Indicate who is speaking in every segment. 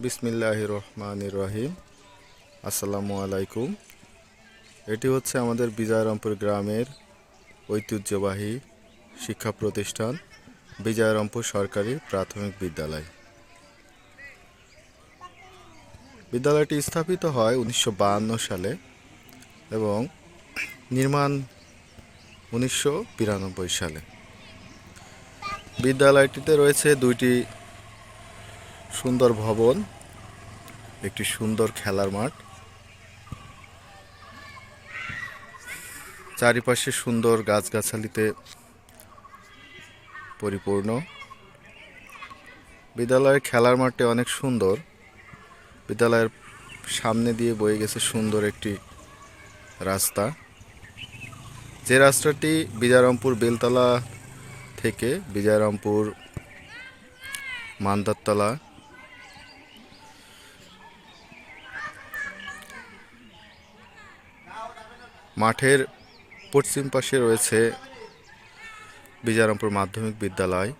Speaker 1: বিসমিল্লাহির রহমানির রহিম। আসসালামু আলাইকুম। এটি হচ্ছে আমাদের বিজয়রামপুর গ্রামের ঐতিহ্যবাহী শিক্ষা প্রতিষ্ঠান বিজয়রামপুর সরকারি প্রাথমিক বিদ্যালয়। বিদ্যালয়টি স্থাপিত হয় 1952 সালে এবং নির্মাণ 1992 সালে। বিদ্যালয়টিতে রয়েছে দুইটি সুন্দর ভবন, একটি সুন্দর খেলার মাঠ, চারিপাশে সুন্দর গাছগাছালিতে পরিপূর্ণ। বিদ্যালয়ের খেলার মাঠটি অনেক সুন্দর। বিদ্যালয়ের সামনে দিয়ে বয়ে গেছে সুন্দর একটি রাস্তা, যে রাস্তাটি বিজয়রামপুর বেলতলা থেকে বিজয়রামপুর মান্দারতলা মাঠের পশ্চিম পাশে রয়েছে বিজয়রামপুর মাধ্যমিক বিদ্যালয়।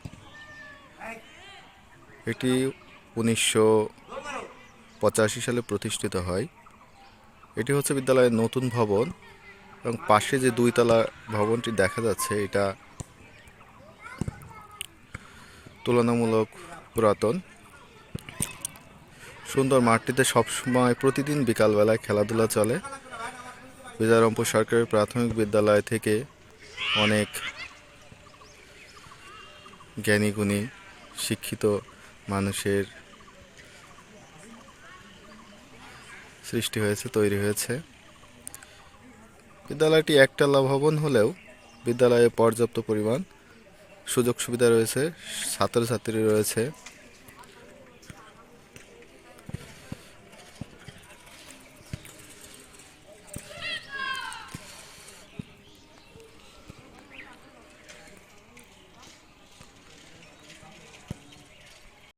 Speaker 1: এটি 1985 সালে প্রতিষ্ঠিত হয়। এটি হচ্ছে বিদ্যালয়ের নতুন ভবন এবং পাশে যে দুইতলা ভবনটি দেখা যাচ্ছে এটা তুলনামূলক পুরাতন। সুন্দর মাঠটিতে সবসময় প্রতিদিন বিকালবেলায় খেলাধুলা চলে। বিজয়রামপুর সরকারি প্রাথমিক বিদ্যালয় থেকে অনেক জ্ঞানীগুণী শিক্ষিত মানুষের সৃষ্টি হয়েছে, তৈরি হয়েছে। বিদ্যালয়টি একতলা ভবন হলেও বিদ্যালয়ে পর্যাপ্ত পরিমাণ সুযোগ সুবিধা রয়েছে, ছাত্রছাত্রী রয়েছে।